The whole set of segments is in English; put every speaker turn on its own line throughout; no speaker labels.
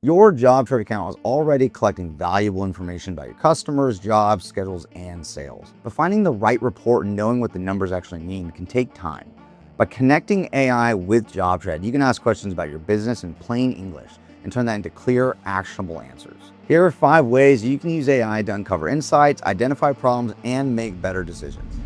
Your JobTread account is already collecting valuable information about your customers, jobs, schedules, and sales. But finding the right report and knowing what the numbers actually mean can take time. By connecting AI with JobTread, you can ask questions about your business in plain English and turn that into clear, actionable answers. Here are 5 ways you can use AI to uncover insights, identify problems, and make better decisions.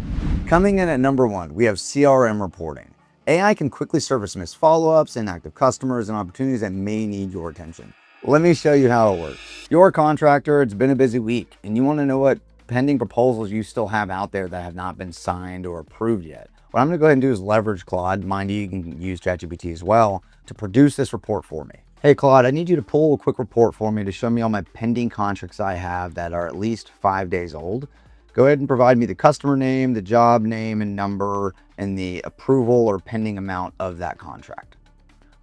Coming in at number 1, we have CRM reporting. AI can quickly surface missed follow-ups, inactive customers, and opportunities that may need your attention. Let me show you how it works. You're a contractor, it's been a busy week, and you want to know what pending proposals you still have out there that have not been signed or approved yet. What I'm going to go ahead and do is leverage Claude. Mind you, you can use ChatGPT as well to produce this report for me. Hey Claude, I need you to pull a quick report for me to show me all my pending contracts I have that are at least 5 days old. Go ahead and provide me the customer name, the job name and number, and the approval or pending amount of that contract.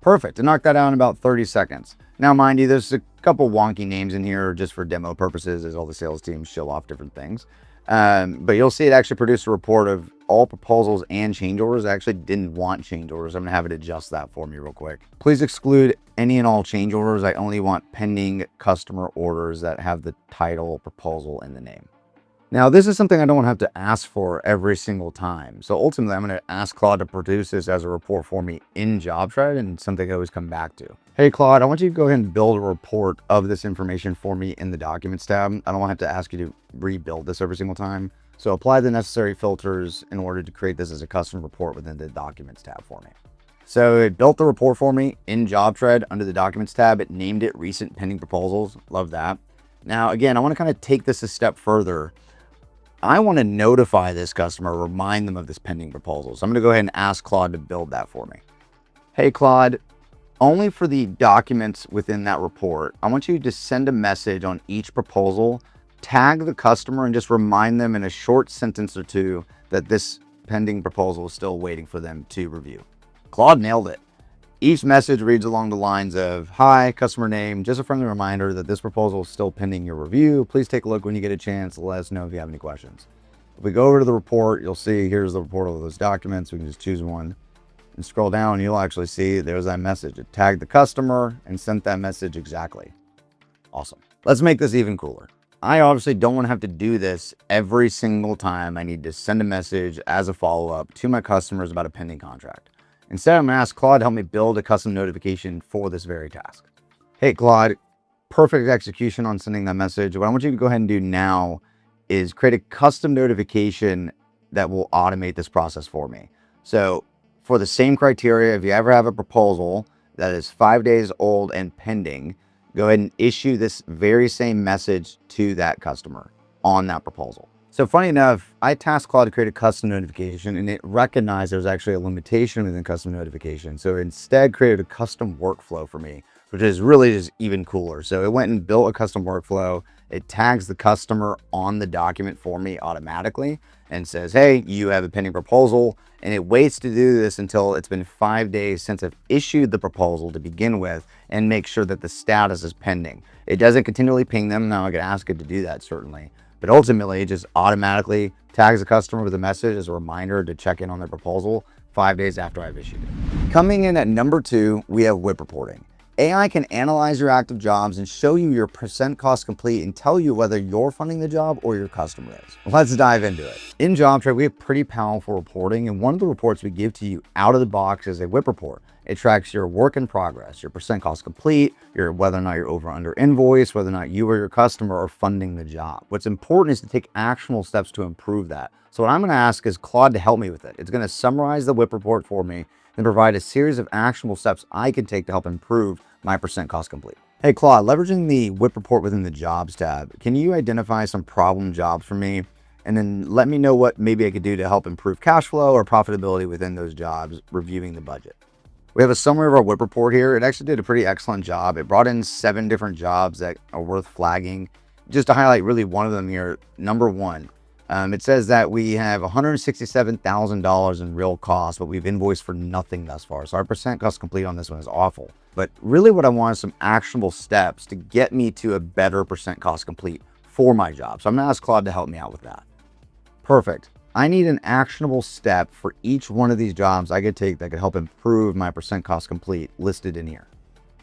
Perfect. To knock that out in about 30 seconds. Now, mind you, there's a couple wonky names in here just for demo purposes as all the sales teams show off different things. But you'll see it actually produced a report of all proposals and change orders. I actually didn't want change orders. I'm going to have it adjust that for me real quick. Please exclude any and all change orders. I only want pending customer orders that have the title proposal in the name. Now, this is something I don't have to ask for every single time. So ultimately, I'm going to ask Claude to produce this as a report for me in JobTread and something I always come back to. Hey, Claude, I want you to go ahead and build a report of this information for me in the Documents tab. I don't want to have to ask you to rebuild this every single time. So apply the necessary filters in order to create this as a custom report within the Documents tab for me. So it built the report for me in JobTread under the Documents tab. It named it Recent Pending Proposals. Love that. Now, again, I want to kind of take this a step further. I want to notify this customer, remind them of this pending proposal. So I'm going to go ahead and ask Claude to build that for me. Hey, Claude, only for the documents within that report, I want you to send a message on each proposal, tag the customer, and just remind them in a short sentence or two that this pending proposal is still waiting for them to review. Claude nailed it. Each message reads along the lines of, hi, customer name, just a friendly reminder that this proposal is still pending your review. Please take a look when you get a chance. Let us know if you have any questions. If we go over to the report, you'll see here's the report of those documents. We can just choose one and scroll down. You'll actually see there's that message. It tagged the customer and sent that message exactly. Awesome. Let's make this even cooler. I obviously don't want to have to do this every single time I need to send a message as a follow-up to my customers about a pending contract. Instead, I'm going to ask Claude to help me build a custom notification for this very task. Hey, Claude, perfect execution on sending that message. What I want you to go ahead and do now is create a custom notification that will automate this process for me. So for the same criteria, if you ever have a proposal that is 5 days old and pending, go ahead and issue this very same message to that customer on that proposal. So funny enough, I tasked Claude to create a custom notification and it recognized there's actually a limitation within custom notification. So it instead created a custom workflow for me, which is really just even cooler. So it went and built a custom workflow. It tags the customer on the document for me automatically and says, hey, you have a pending proposal. And it waits to do this until it's been 5 days since I've issued the proposal to begin with and make sure that the status is pending. It doesn't continually ping them. Now I can ask it to do that certainly. But ultimately, it just automatically tags the customer with a message as a reminder to check in on their proposal 5 days after I've issued it. Coming in at number 2, we have WIP reporting. AI can analyze your active jobs and show you your percent cost complete and tell you whether you're funding the job or your customer is. Let's dive into it. In JobTread, we have pretty powerful reporting, and one of the reports we give to you out of the box is a WIP report. It tracks your work in progress, your percent cost complete, your whether or not you're over under invoice, whether or not you or your customer are funding the job. What's important is to take actionable steps to improve that. So what I'm going to ask is Claude to help me with it. It's going to summarize the WIP report for me and provide a series of actionable steps I can take to help improve my percent cost complete. Hey Claude, leveraging the WIP report within the Jobs tab, can you identify some problem jobs for me? And then let me know what maybe I could do to help improve cash flow or profitability within those jobs, reviewing the budget. We have a summary of our WIP report here. It actually did a pretty excellent job. It brought in 7 different jobs that are worth flagging. Just to highlight really one of them here, number 1. It says that we have $167,000 in real costs, but we've invoiced for nothing thus far. So our percent cost complete on this one is awful. But really what I want is some actionable steps to get me to a better percent cost complete for my job. So I'm going to ask Claude to help me out with that. Perfect. I need an actionable step for each one of these jobs I could take that could help improve my percent cost complete listed in here.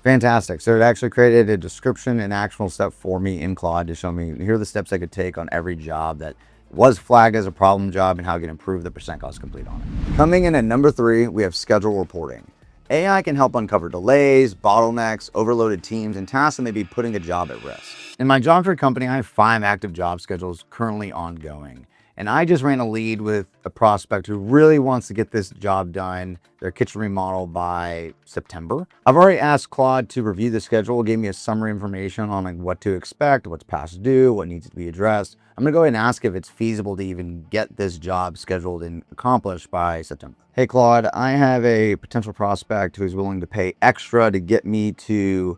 Fantastic. So it actually created a description and actionable step for me in Claude to show me here are the steps I could take on every job that was flagged as a problem job and how I can improve the percent cost complete on it. Coming in at number 3, we have schedule reporting. AI can help uncover delays, bottlenecks, overloaded teams, and tasks that may be putting a job at risk. In my JobTread company, I have 5 active job schedules currently ongoing. And I just ran a lead with a prospect who really wants to get this job done, their kitchen remodel, by September. I've already asked Claude to review the schedule, gave me a summary information on like what to expect, what's past due, what needs to be addressed. I'm gonna go ahead and ask if it's feasible to even get this job scheduled and accomplished by September. Hey Claude, I have a potential prospect who's willing to pay extra to get me to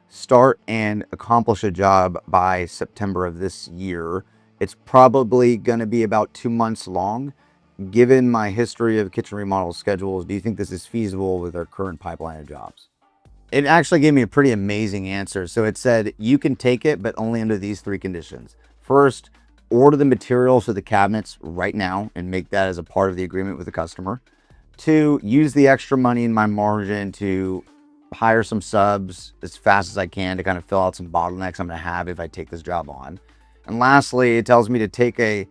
start and accomplish a job by September of this year. It's probably going to be about 2 months long. Given my history of kitchen remodel schedules, do you think this is feasible with our current pipeline of jobs? It actually gave me a pretty amazing answer. So it said, you can take it, but only under these 3 conditions. First, order the materials for the cabinets right now and make that as a part of the agreement with the customer. 2, use the extra money in my margin to hire some subs as fast as I can to kind of fill out some bottlenecks I'm going to have if I take this job on. And lastly, it tells me to take a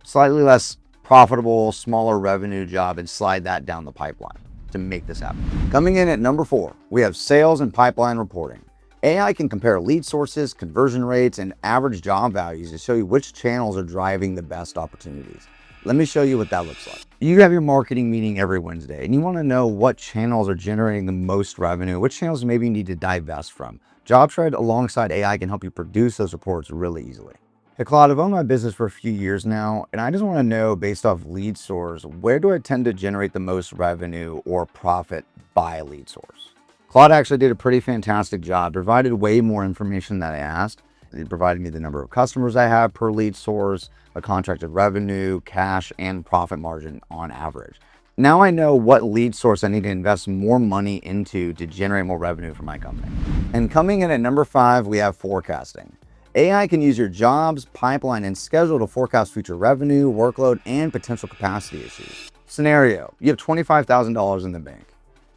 slightly less profitable, smaller revenue job and slide that down the pipeline to make this happen. Coming in at number 4, we have sales and pipeline reporting. AI can compare lead sources, conversion rates, and average job values to show you which channels are driving the best opportunities. Let me show you what that looks like. You have your marketing meeting every Wednesday and you want to know what channels are generating the most revenue, which channels maybe you need to divest from. JobTread alongside AI can help you produce those reports really easily. Hey Claude, I've owned my business for a few years now, and I just want to know, based off lead source, where do I tend to generate the most revenue or profit by lead source? Claude actually did a pretty fantastic job, provided way more information than I asked. It provided me the number of customers I have per lead source, a contracted revenue, cash, and profit margin on average. Now I know what lead source I need to invest more money into to generate more revenue for my company. And coming in at number 5, we have forecasting. AI can use your jobs, pipeline, and schedule to forecast future revenue, workload, and potential capacity issues. Scenario: you have $25,000 in the bank.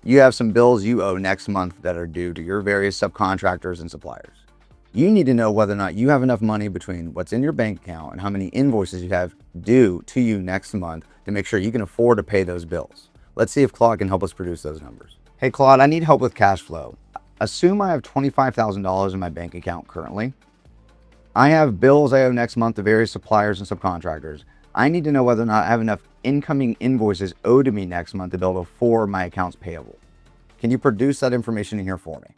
You have some bills you owe next month that are due to your various subcontractors and suppliers. You need to know whether or not you have enough money between what's in your bank account and how many invoices you have due to you next month to make sure you can afford to pay those bills. Let's see if Claude can help us produce those numbers. Hey Claude, I need help with cash flow. Assume I have $25,000 in my bank account currently. I have bills I owe next month to various suppliers and subcontractors. I need to know whether or not I have enough incoming invoices owed to me next month to be able to afford my accounts payable. Can you produce that information in here for me?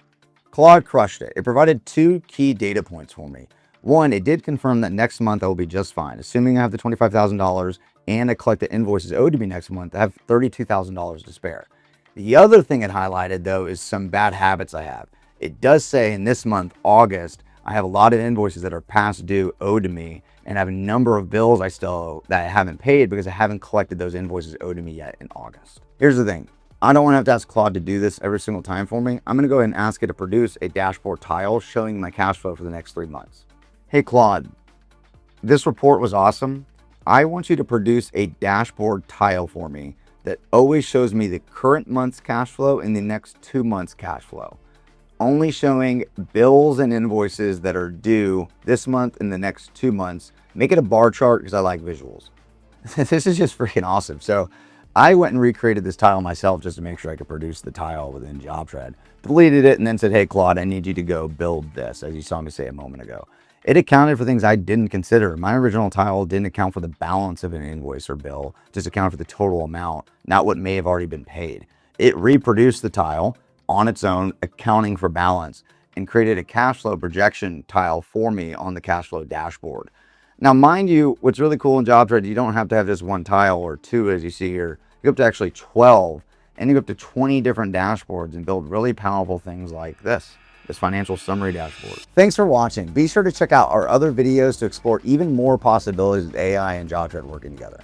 Claude crushed it. It provided 2 key data points for me. 1, it did confirm that next month I will be just fine. Assuming I have the $25,000 and I collect the invoices owed to me next month, I have $32,000 to spare. The other thing it highlighted, though, is some bad habits I have. It does say in this month, August, I have a lot of invoices that are past due owed to me, and I have a number of bills I still owe that I haven't paid because I haven't collected those invoices owed to me yet in August. Here's the thing. I don't want to have to ask Claude to do this every single time for me. I'm going to go ahead and ask it to produce a dashboard tile showing my cash flow for the next 3 months. Hey Claude, this report was awesome. I want you to produce a dashboard tile for me that always shows me the current month's cash flow and the next 2 months' cash flow. Only showing bills and invoices that are due this month and the next 2 months. Make it a bar chart because I like visuals. This is just freaking awesome. So I went and recreated this tile myself just to make sure I could produce the tile within JobTread. Deleted it and then said, hey Claude, I need you to go build this, as you saw me say a moment ago. It accounted for things I didn't consider. My original tile didn't account for the balance of an invoice or bill, just accounted for the total amount, not what may have already been paid. It reproduced the tile on its own, accounting for balance, and created a cash flow projection tile for me on the cash flow dashboard. Now, mind you, what's really cool in JobTread, you don't have to have just 1 tile or 2, as you see here. You go up to actually 12, and you go up to 20 different dashboards and build really powerful things like this financial summary dashboard. Thanks for watching. Be sure to check out our other videos to explore even more possibilities with AI and JobTread working together.